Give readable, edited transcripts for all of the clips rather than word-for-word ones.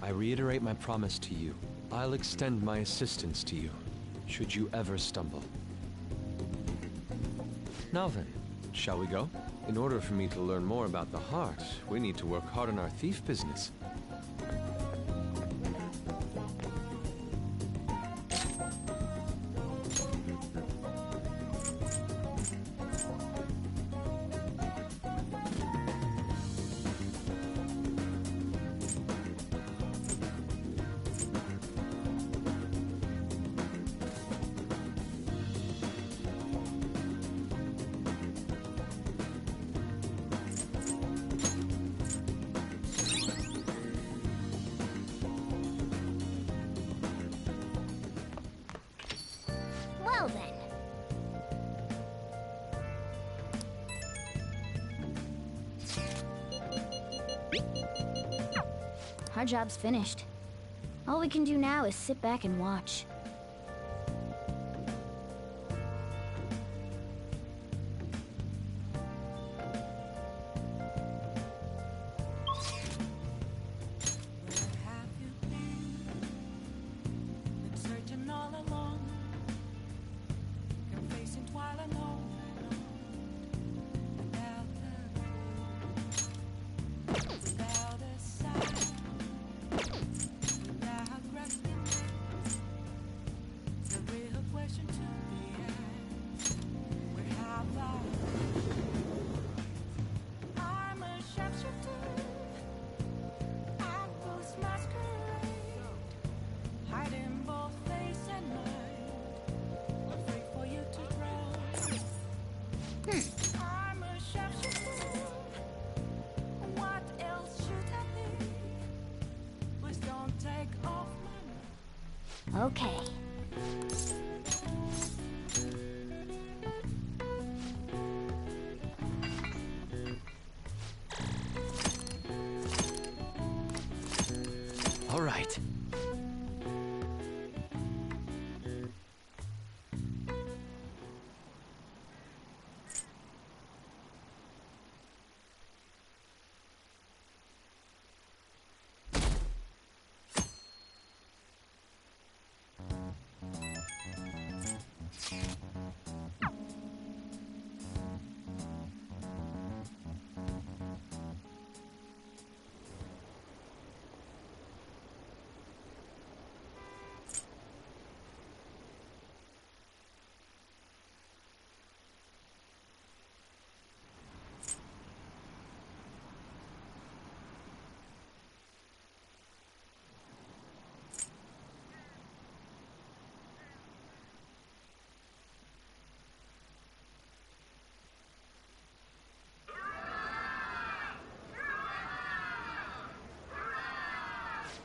I reiterate my promise to you. I'll extend my assistance to you, should you ever stumble. Now then, shall we go? In order for me to learn more about the heart, we need to work hard on our thief business. Well then. Our job's finished. All we can do now is sit back and watch. Okay. All right.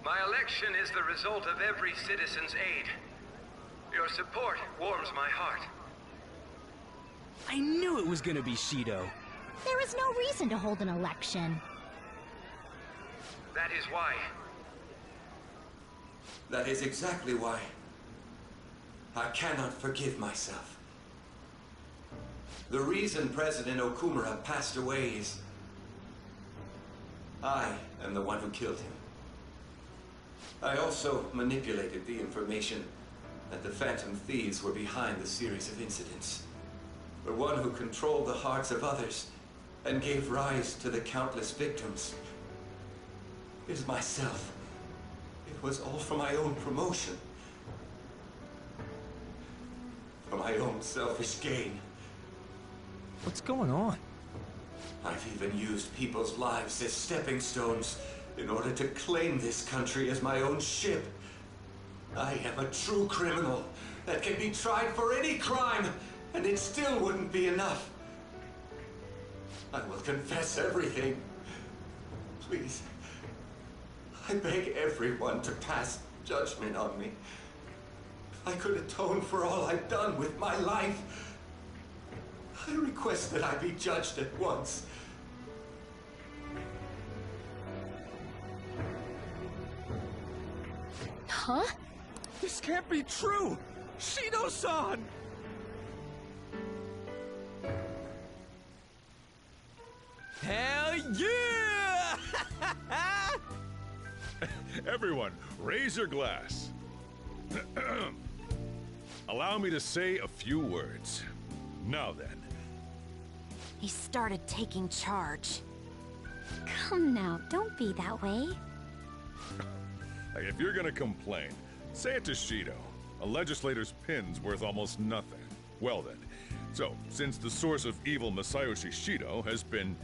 My election is the result of every citizen's aid. Your support warms my heart. I knew it was gonna be Shido. There is no reason to hold an election. That is why. That is exactly why. I cannot forgive myself. The reason President Okumura passed away is... I am the one who killed him. I also manipulated the information that the Phantom Thieves were behind the series of incidents. The one who controlled the hearts of others and gave rise to the countless victims is myself. It was all for my own promotion. For my own selfish gain. What's going on? I've even used people's lives as stepping stones in order to claim this country as my own ship. I am a true criminal that can be tried for any crime, and it still wouldn't be enough. I will confess everything. Please, I beg everyone to pass judgment on me. If I could atone for all I've done with my life, I request that I be judged at once. Huh? This can't be true! Shido-san! Hell yeah! Everyone, raise your glass. Allow me to say a few words. Now then. He started taking charge. Come now, don't be that way. Hey, if you're gonna complain, say it to Shido. A legislator's pin's worth almost nothing. Well then, so, since the source of evil Masayoshi Shido has been...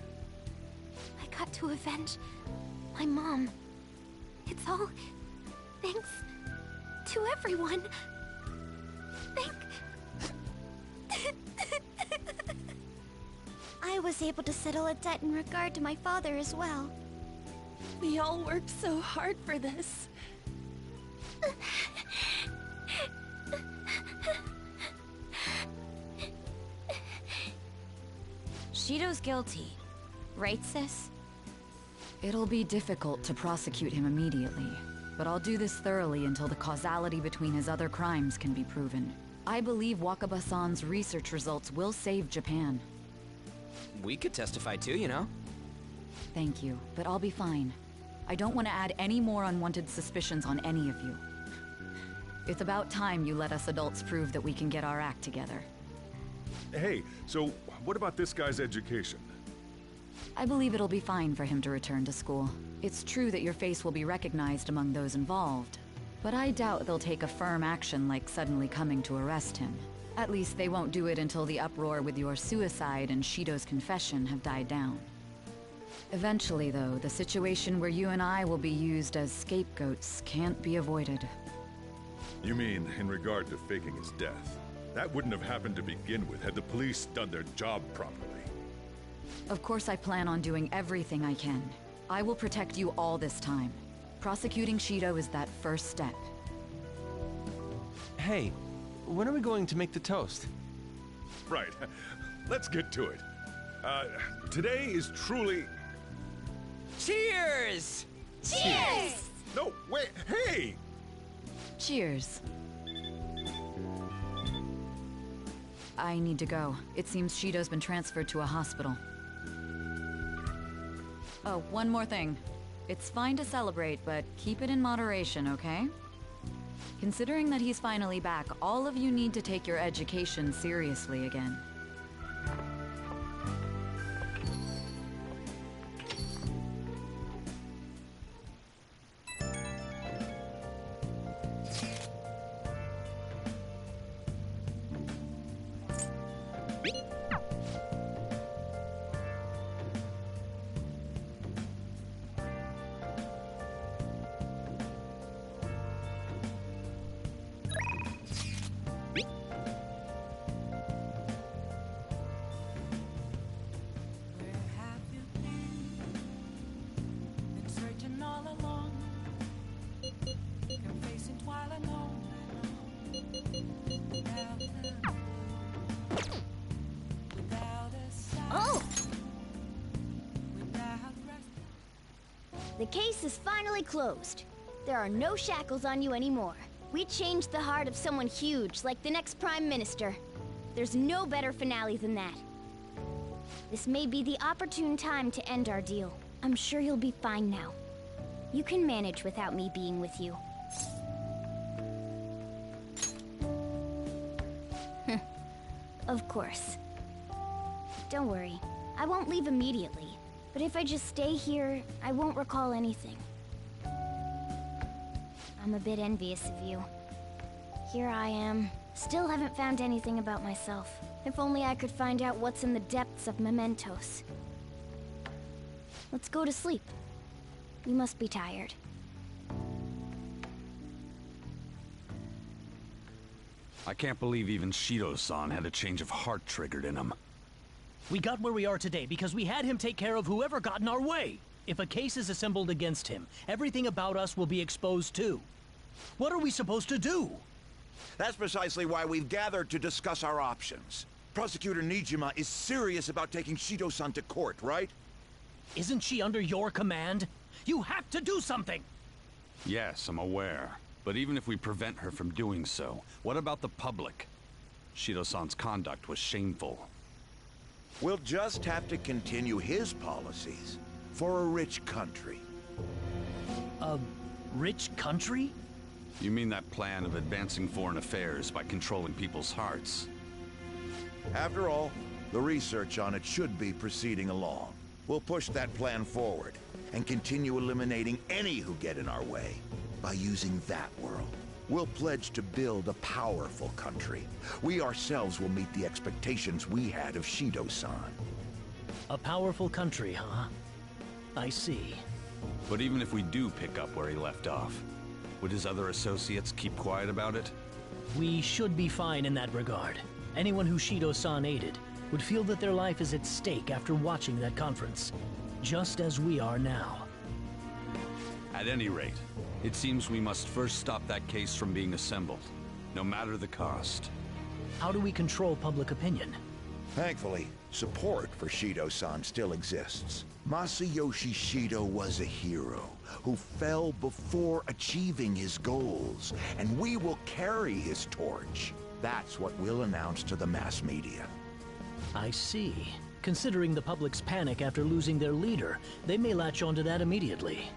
I got to avenge my mom. It's all thanks to everyone. I was able to settle a debt in regard to my father as well. We all worked so hard for this. Shido's guilty, right, sis? It'll be difficult to prosecute him immediately, but I'll do this thoroughly until the causality between his other crimes can be proven. I believe Wakaba-san's research results will save Japan. We could testify too, you know? Thank you, but I'll be fine. I don't want to add any more unwanted suspicions on any of you. It's about time you let us adults prove that we can get our act together. Hey, so what about this guy's education? I believe it'll be fine for him to return to school. It's true that your face will be recognized among those involved, but I doubt they'll take a firm action like suddenly coming to arrest him. At least they won't do it until the uproar with your suicide and Shido's confession have died down. Eventually, though, the situation where you and I will be used as scapegoats can't be avoided. You mean in regard to faking his death? That wouldn't have happened to begin with had the police done their job properly. Of course I plan on doing everything I can. I will protect you all this time. Prosecuting Shido is that first step. Hey, when are we going to make the toast? Right. Let's get to it. Today is truly... Cheers! Cheers! No, wait, hey! Cheers. I need to go. It seems Shido's been transferred to a hospital. Oh, one more thing. It's fine to celebrate, but keep it in moderation, okay? Considering that he's finally back, all of you need to take your education seriously again. Oh! The case is finally closed. There are no shackles on you anymore. We changed the heart of someone huge, like the next Prime Minister. There's no better finale than that. This may be the opportune time to end our deal. I'm sure you'll be fine now. You can manage without me being with you. Of course. Don't worry, I won't leave immediately. But if I just stay here, I won't recall anything. I'm a bit envious of you. Here I am, still haven't found anything about myself. If only I could find out what's in the depths of mementos. Let's go to sleep. You must be tired. I can't believe even Shido-san had a change of heart triggered in him. We got where we are today because we had him take care of whoever got in our way. If a case is assembled against him, everything about us will be exposed too. What are we supposed to do? That's precisely why we've gathered to discuss our options. Prosecutor Nijima is serious about taking Shido-san to court, right? Isn't she under your command? You have to do something! Yes, I'm aware. But even if we prevent her from doing so, what about the public? Shido-san's conduct was shameful. We'll just have to continue his policies for a rich country. Rich country? You mean that plan of advancing foreign affairs by controlling people's hearts? After all, the research on it should be proceeding along. We'll push that plan forward and continue eliminating any who get in our way. By using that world, we'll pledge to build a powerful country. We ourselves will meet the expectations we had of Shido-san. A powerful country, huh? I see. But even if we do pick up where he left off, would his other associates keep quiet about it? We should be fine in that regard. Anyone who Shido-san aided would feel that their life is at stake after watching that conference, just as we are now. At any rate, it seems we must first stop that case from being assembled, no matter the cost. How do we control public opinion? Thankfully, support for Shido-san still exists. Masayoshi Shido was a hero who fell before achieving his goals, and we will carry his torch. That's what we'll announce to the mass media. I see. Considering the public's panic after losing their leader, they may latch onto that immediately.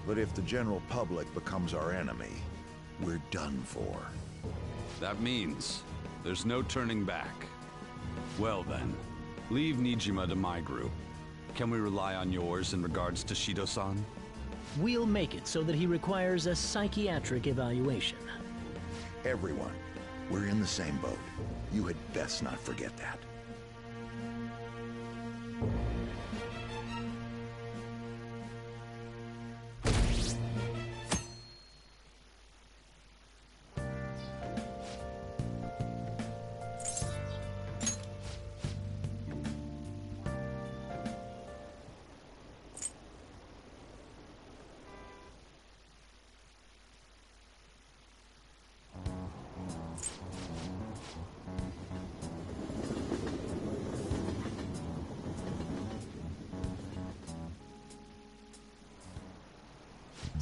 But if the general public becomes our enemy, we're done for. That means there's no turning back. Well then, leave Nijima to my group. Can we rely on yours in regards to Shido-san? We'll make it so that he requires a psychiatric evaluation. Everyone, we're in the same boat. You had best not forget that.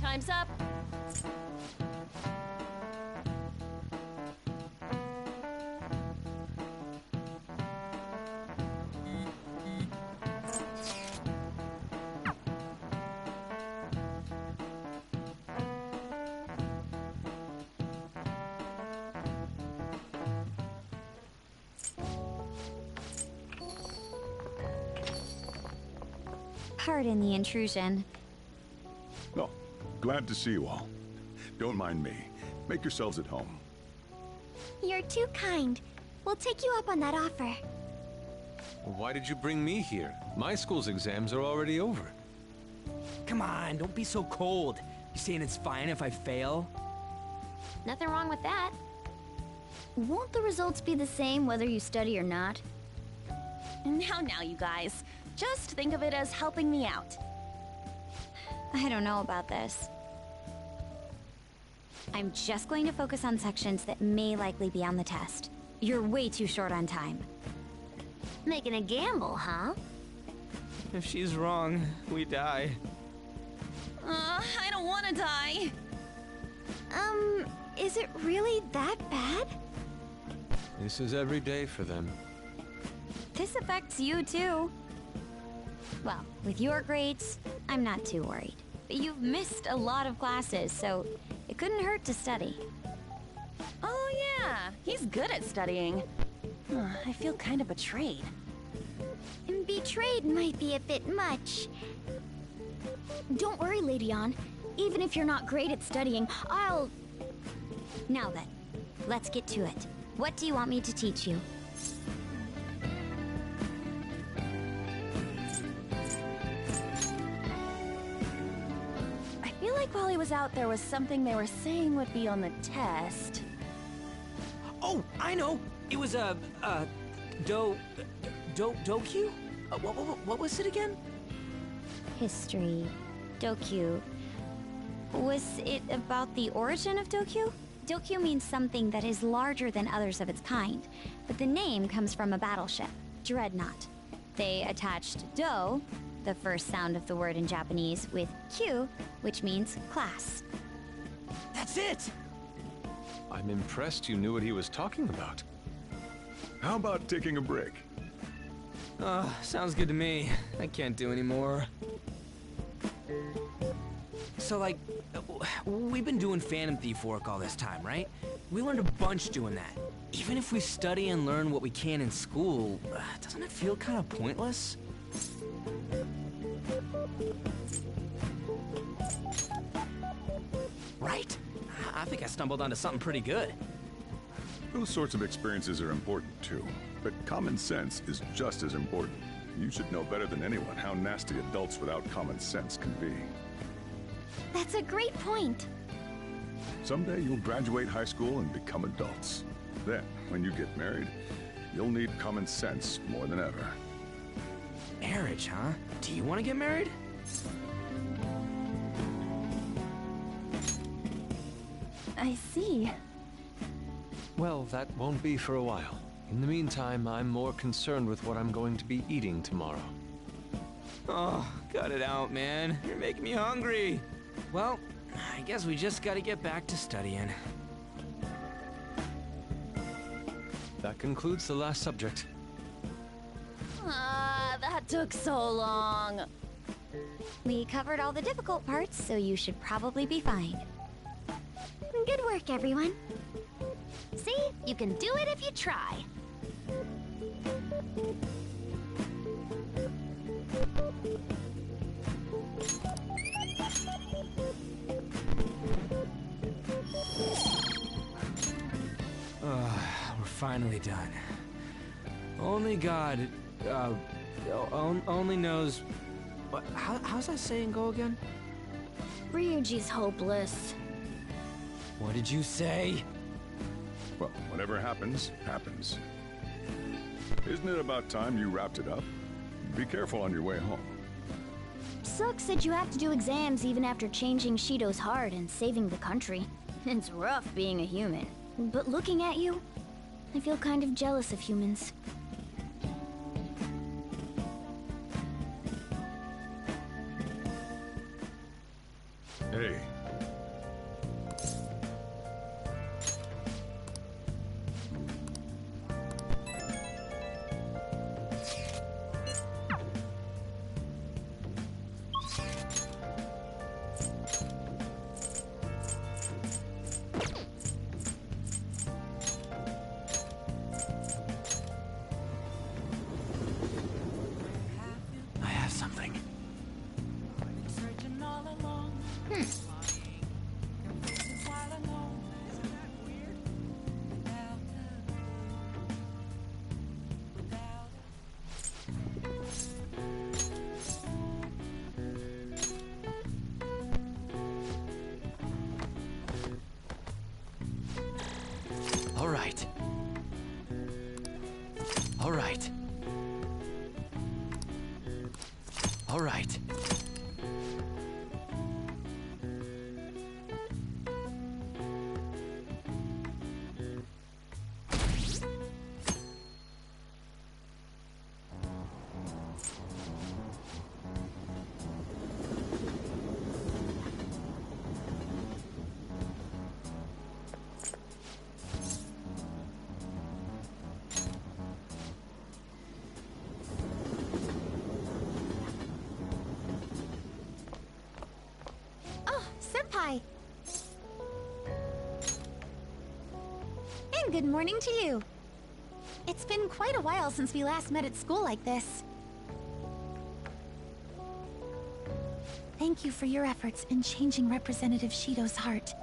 Time's up. Pardon the intrusion. Oh, glad to see you all. Don't mind me. Make yourselves at home. You're too kind. We'll take you up on that offer. Why did you bring me here? My school's exams are already over. Come on, don't be so cold. You saying it's fine if I fail? Nothing wrong with that. Won't the results be the same whether you study or not? Now, you guys. Just think of it as helping me out. I don't know about this. I'm just going to focus on sections that may likely be on the test. You're way too short on time. Making a gamble, huh? If she's wrong, we die. I don't want to die. Is it really that bad? This is every day for them. This affects you too. Well, with your grades, I'm not too worried. But you've missed a lot of classes, so it couldn't hurt to study. Oh yeah, he's good at studying. I feel kind of betrayed. Betrayed might be a bit much. Don't worry, Lady Ann. Even if you're not great at studying, I'll... Now then, let's get to it. What do you want me to teach you? I feel like while he was out, there was something they were saying would be on the test. Oh, I know. It was Dokyu? What was it again? History. Dokyu. Was it about the origin of Dokyu? Dokyu means something that is larger than others of its kind, but the name comes from a battleship, Dreadnought. They attached Do, the first sound of the word in Japanese, with Q, which means class. That's it! I'm impressed you knew what he was talking about. How about taking a break? Sounds good to me. I can't do any more. So, like, we've been doing Phantom Thief work all this time, right? We learned a bunch doing that. Even if we study and learn what we can in school, doesn't it feel kind of pointless? Right? I think I stumbled onto something pretty good. Those sorts of experiences are important too, but common sense is just as important. You should know better than anyone how nasty adults without common sense can be. That's a great point. Someday you'll graduate high school and become adults. Then, when you get married, you'll need common sense more than ever. Marriage, huh? Do you want to get married? I see. Well, that won't be for a while. In the meantime, I'm more concerned with what I'm going to be eating tomorrow. Oh, cut it out, man. You're making me hungry. Well, I guess we just gotta get back to studying. That concludes the last subject. That took so long. We covered all the difficult parts, so you should probably be fine. Good work, everyone. See? You can do it if you try. We're finally done. Only God, only knows... How's that saying go again? Ryuji's hopeless. What did you say? Well, whatever happens, happens. Isn't it about time you wrapped it up? Be careful on your way home. Sucks that you have to do exams even after changing Shido's heart and saving the country. It's rough being a human. But looking at you, I feel kind of jealous of humans. Hey. I have something. All right. All right. All right. Senpai! And good morning to you. It's been quite a while since we last met at school like this. Thank you for your efforts in changing Representative Shido's heart.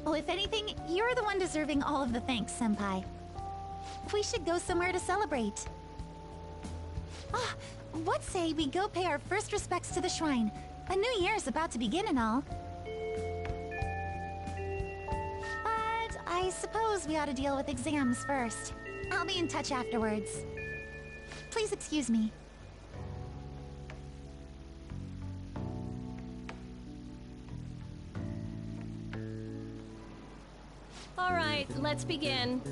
Oh, if anything, you're the one deserving all of the thanks, Senpai. We should go somewhere to celebrate. Ah, what say we go pay our first respects to the shrine? A new year's about to begin and all. But I suppose we ought to deal with exams first. I'll be in touch afterwards. Please excuse me. All right, let's begin.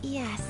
Yes.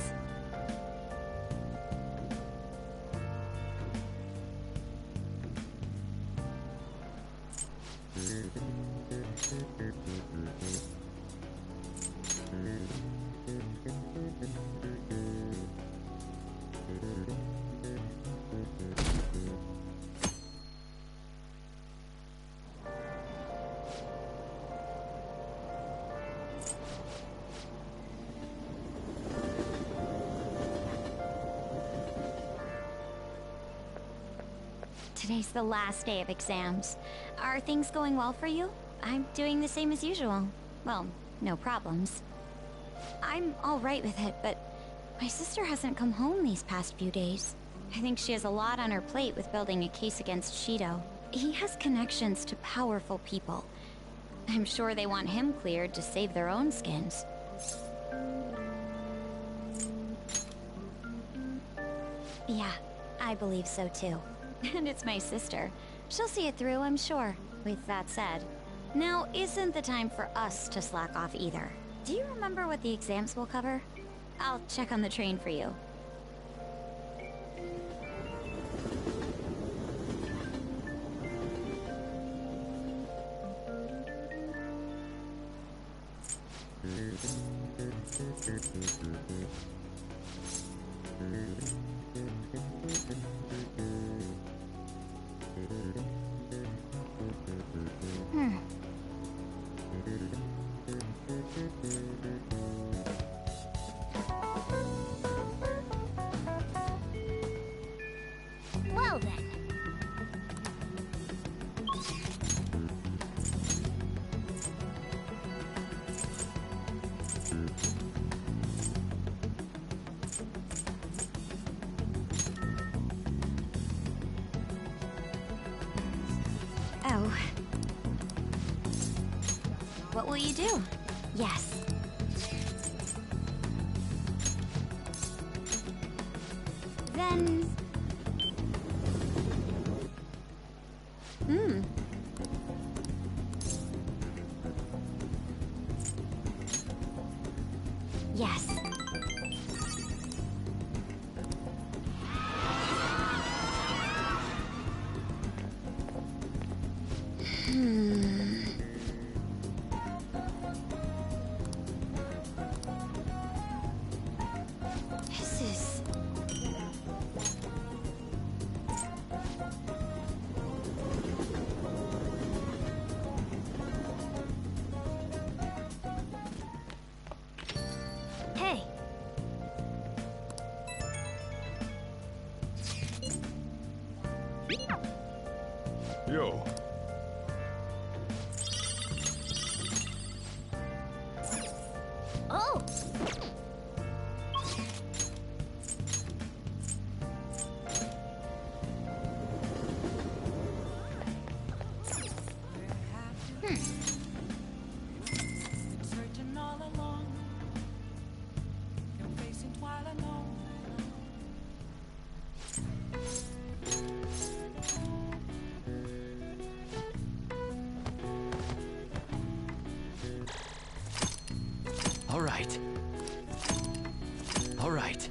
Today's the last day of exams. Are things going well for you? I'm doing the same as usual. Well, no problems. I'm all right with it, but my sister hasn't come home these past few days. I think she has a lot on her plate with building a case against Shido. He has connections to powerful people. I'm sure they want him cleared to save their own skins. Yeah, I believe so too. And it's my sister. She'll see it through, I'm sure. With that said, now isn't the time for us to slack off either. Do you remember what the exams will cover? I'll check on the train for you. Well then. Oh. What will you do? Yes. Then... Yes. This is... Hey. Yo. Oh! Searching all along, you're facing twilight alone. All right. All right.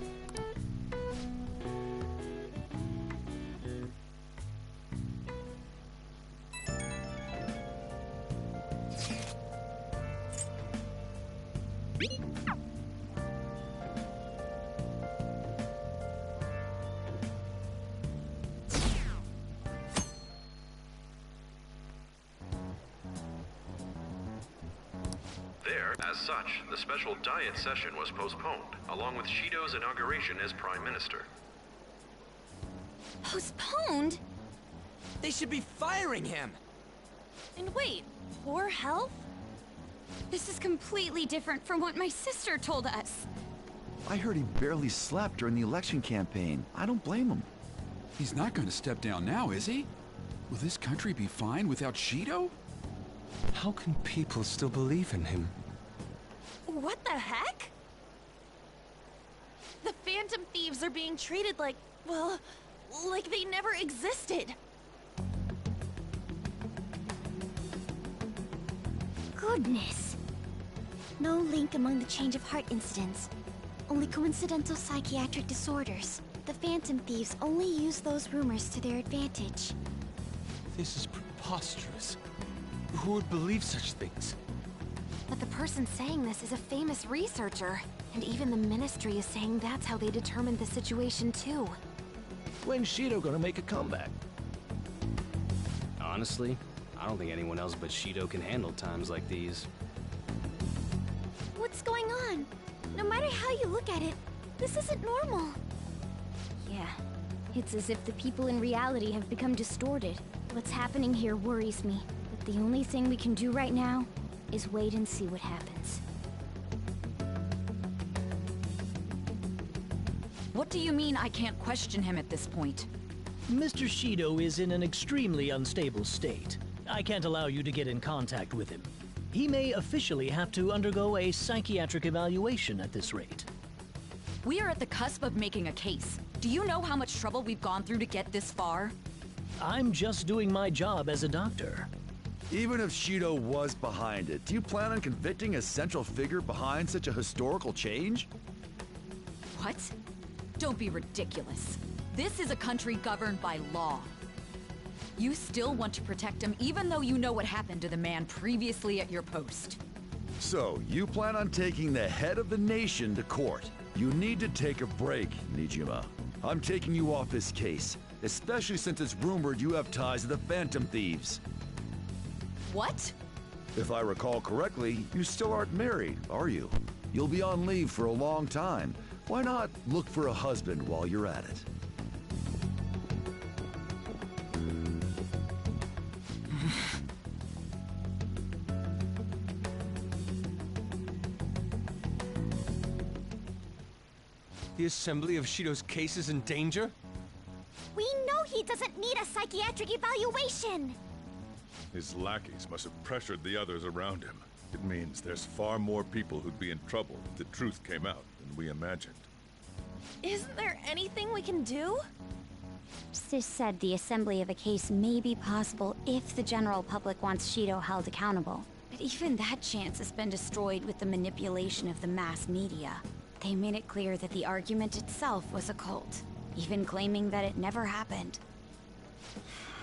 There, as such, the special diet session was postponed, along with Shido's inauguration as Prime Minister. Postponed? They should be firing him! And wait, poor health? This is completely different from what my sister told us. I heard he barely slept during the election campaign. I don't blame him. He's not going to step down now, is he? Will this country be fine without Shido? How can people still believe in him? What the heck? The Phantom Thieves are being treated like, well, like they never existed. Goodness. No link among the change of heart incidents. only coincidental psychiatric disorders. The Phantom Thieves only use those rumors to their advantage. This is preposterous. Who would believe such things? But the person saying this is a famous researcher. And even the Ministry is saying that's how they determined the situation too. When's Shido gonna make a comeback? Honestly, I don't think anyone else but Shido can handle times like these. What's going on? No matter how you look at it, this isn't normal. Yeah, it's as if the people in reality have become distorted. What's happening here worries me, but the only thing we can do right now is wait and see what happens. What do you mean I can't question him at this point? Mr. Shido is in an extremely unstable state. I can't allow you to get in contact with him. He may officially have to undergo a psychiatric evaluation at this rate. We are at the cusp of making a case. Do you know how much trouble we've gone through to get this far? I'm just doing my job as a doctor. Even if Shido was behind it, do you plan on convicting a central figure behind such a historical change? What? Don't be ridiculous. This is a country governed by law. You still want to protect him even though you know what happened to the man previously at your post. So, you plan on taking the head of the nation to court. You need to take a break, Nijima. I'm taking you off this case, especially since it's rumored you have ties to the Phantom Thieves. What? If I recall correctly, you still aren't married, are you? You'll be on leave for a long time. Why not look for a husband while you're at it? The assembly of Shido's case is in danger? We know he doesn't need a psychiatric evaluation! His lackeys must have pressured the others around him. It means there's far more people who'd be in trouble if the truth came out than we imagined. Isn't there anything we can do? Sis said the assembly of a case may be possible if the general public wants Shido held accountable. But even that chance has been destroyed with the manipulation of the mass media. They made it clear that the argument itself was a cult, even claiming that it never happened.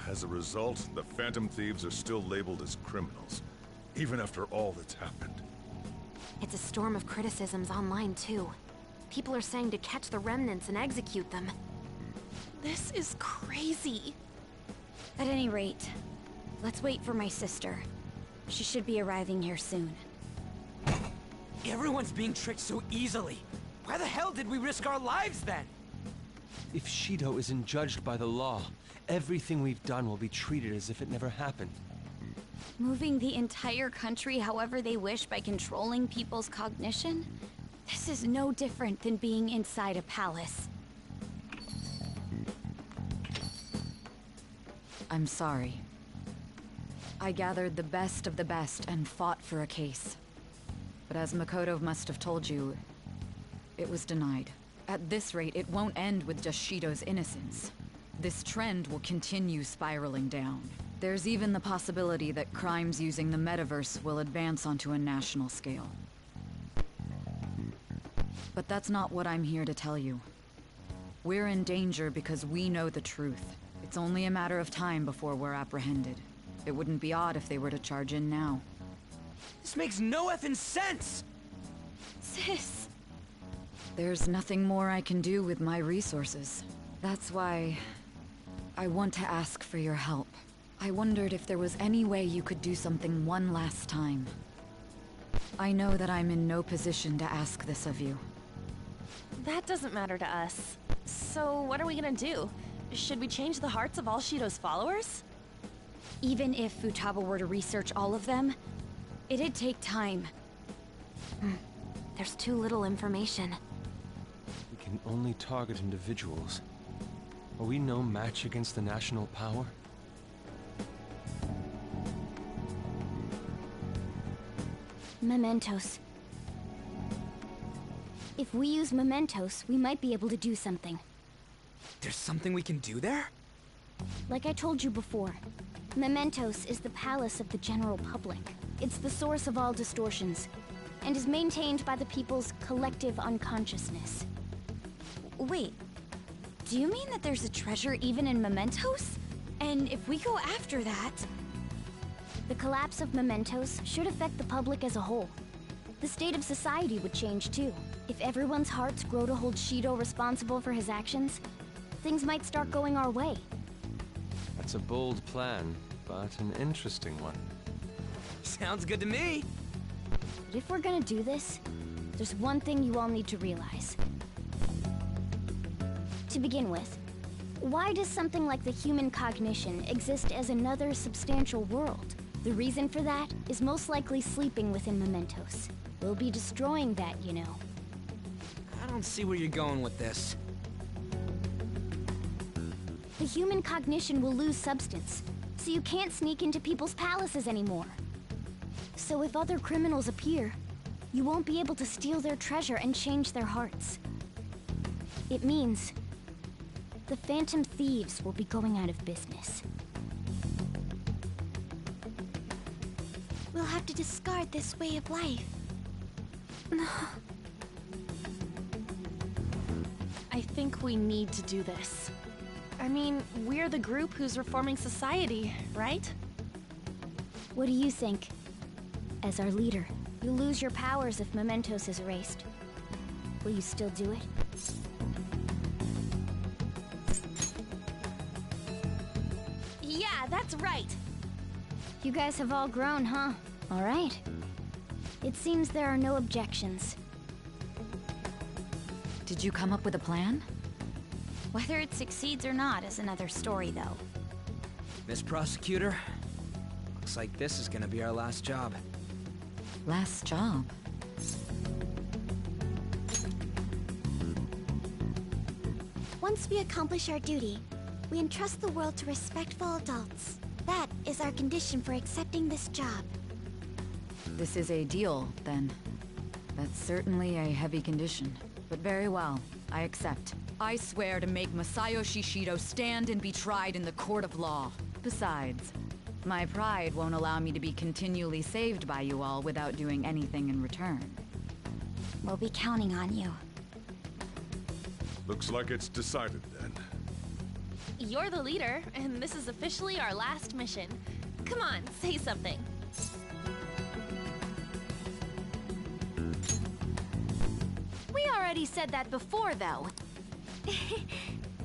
As a result, the Phantom Thieves are still labeled as criminals, even after all that's happened. It's a storm of criticisms online too. People are saying to catch the remnants and execute them. This is crazy. At any rate, let's wait for my sister. She should be arriving here soon. Everyone's being tricked so easily. Why the hell did we risk our lives then? If Shido isn't judged by the law, everything we've done will be treated as if it never happened. Moving the entire country however they wish by controlling people's cognition? This is no different than being inside a palace. I'm sorry. I gathered the best of the best and fought for a case. But as Makoto must have told you, it was denied. At this rate, it won't end with just Shido's innocence. This trend will continue spiraling down. There's even the possibility that crimes using the metaverse will advance onto a national scale. But that's not what I'm here to tell you. We're in danger because we know the truth. It's only a matter of time before we're apprehended. It wouldn't be odd if they were to charge in now. This makes no effing sense! Sis! There's nothing more I can do with my resources. That's why I want to ask for your help. I wondered if there was any way you could do something one last time. I know that I'm in no position to ask this of you. That doesn't matter to us. So what are we gonna do? Should we change the hearts of all Shido's followers? Even if Futaba were to research all of them, it'd take time. There's too little information. We can only target individuals. Are we no match against the national power? Mementos. If we use mementos, we might be able to do something. There's something we can do there? Like I told you before, Mementos is the palace of the general public. It's the source of all distortions. and is maintained by the people's collective unconsciousness. Wait, do you mean that there's a treasure even in mementos? And if we go after that... The collapse of mementos should affect the public as a whole. The state of society would change too. If everyone's hearts grow to hold Shido responsible for his actions, things might start going our way. That's a bold plan, but an interesting one. Sounds good to me. But if we're gonna do this, there's one thing you all need to realize. To begin with, why does something like the human cognition exist as another substantial world? The reason for that is most likely sleeping within mementos. We'll be destroying that, you know. I don't see where you're going with this. The human cognition will lose substance, so you can't sneak into people's palaces anymore. So if other criminals appear, you won't be able to steal their treasure and change their hearts. It means the Phantom Thieves will be going out of business. We'll have to discard this way of life. I think we need to do this. I mean, we're the group who's reforming society, right? What do you think? As our leader, you'll lose your powers if mementos is erased. Will you still do it? Yeah, that's right. You guys have all grown, huh? All right. It seems there are no objections. Did you come up with a plan? Whether it succeeds or not is another story, though. Miss Prosecutor, looks like this is gonna be our last job. Last job? Once we accomplish our duty, we entrust the world to respectful adults. That is our condition for accepting this job. This is a deal, then. That's certainly a heavy condition. But very well, I accept. I swear to make Masayoshi Shido stand and be tried in the court of law. Besides, my pride won't allow me to be continually saved by you all without doing anything in return. We'll be counting on you. Looks like it's decided then. You're the leader, and this is officially our last mission. Come on, say something. We already said that before, though.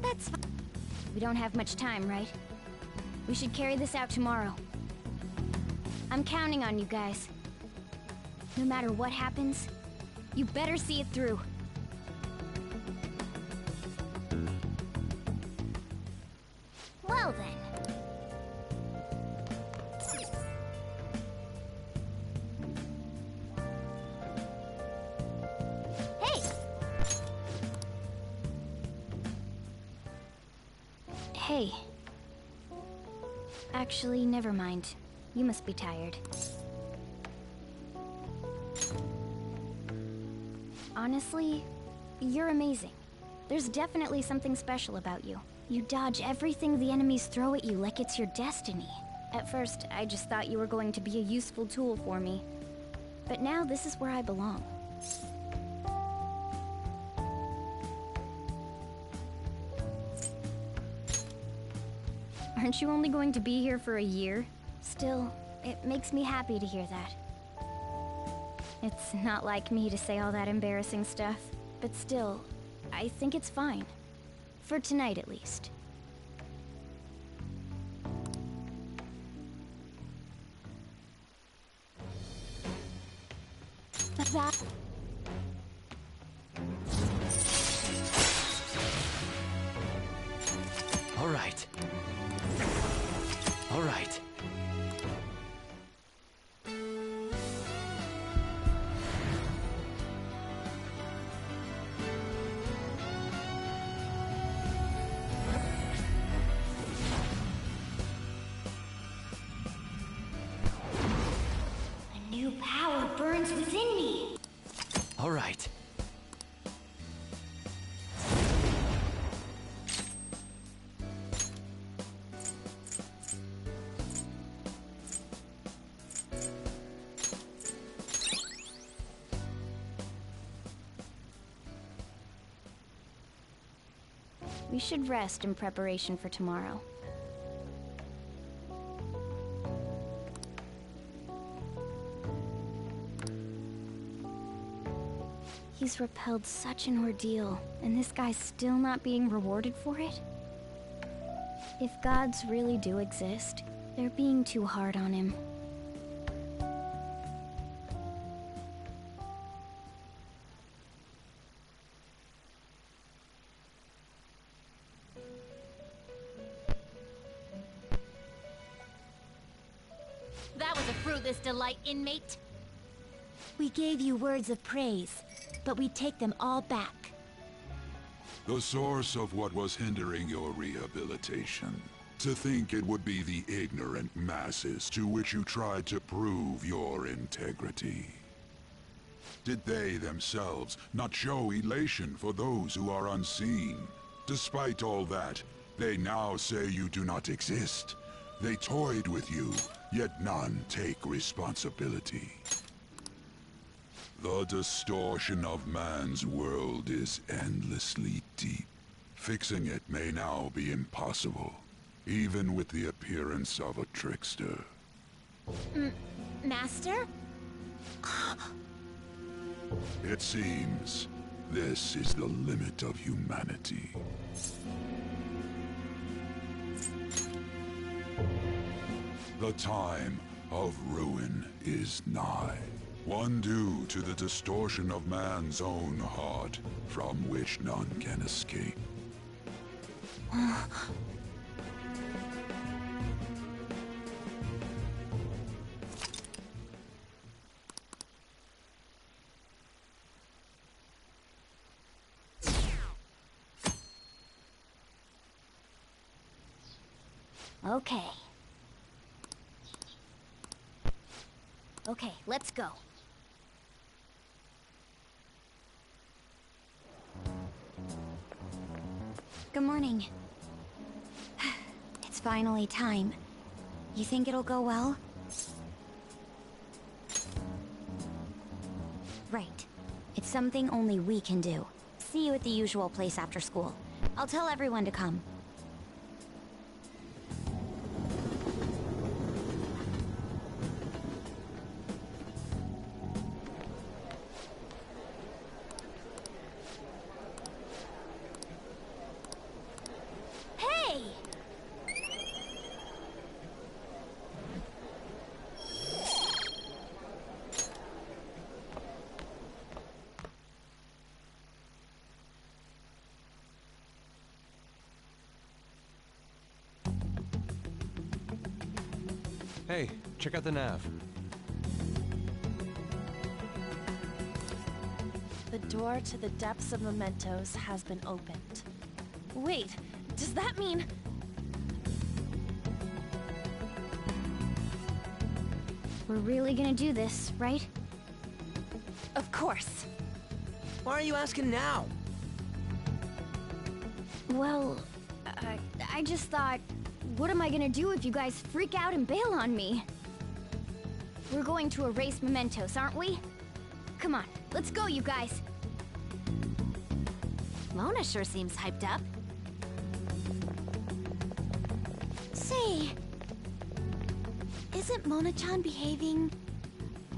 That's fine. We don't have much time, right? We should carry this out tomorrow. I'm counting on you guys. No matter what happens, you better see it through. Well then. Hey! Hey. Actually, never mind. You must be tired. Honestly, you're amazing. There's definitely something special about you. You dodge everything the enemies throw at you like it's your destiny. At first, I just thought you were going to be a useful tool for me. But now this is where I belong. Aren't you only going to be here for a year? Still, it makes me happy to hear that. It's not like me to say all that embarrassing stuff, but still, I think it's fine. For tonight, at least. That... All right. All right. A new power burns within me. We should rest in preparation for tomorrow. He's repelled such an ordeal, and this guy's still not being rewarded for it? If gods really do exist, they're being too hard on him. That was a fruitless delight, inmate. We gave you words of praise, but we take them all back. The source of what was hindering your rehabilitation. To think it would be the ignorant masses to which you tried to prove your integrity. Did they themselves not show elation for those who are unseen? Despite all that, they now say you do not exist. They toyed with you, yet none take responsibility. The distortion of man's world is endlessly deep. Fixing it may now be impossible, even with the appearance of a trickster. Master? It seems this is the limit of humanity. The time of ruin is nigh. One due to the distortion of man's own heart, from which none can escape. Okay. Okay, let's go. Good morning. It's finally time. You think it'll go well? Right. It's something only we can do. See you at the usual place after school. I'll tell everyone to come. Hey, check out the nav. The door to the depths of mementos has been opened. Wait, does that mean... We're really gonna do this, right? Of course. Why are you asking now? Well, I just thought, what am I gonna do if you guys freak out and bail on me? We're going to erase mementos, aren't we? Come on, let's go, you guys. Mona sure seems hyped up. Say, isn't Mona-chan behaving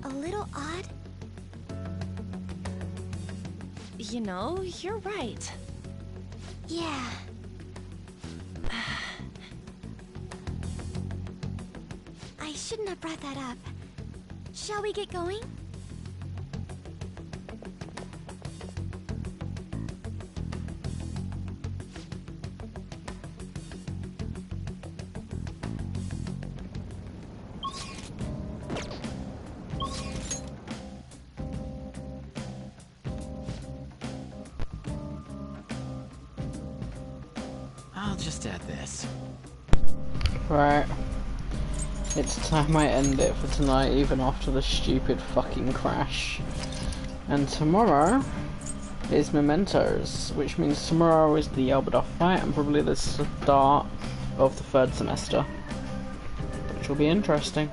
a little odd? You know, you're right. Yeah. I shouldn't have brought that up. Shall we get going? I'll just add this. Right. It's time I end it for tonight, even after the stupid fucking crash. And tomorrow is Mementos, which means tomorrow is the Albert fight and probably the start of the third semester, which will be interesting.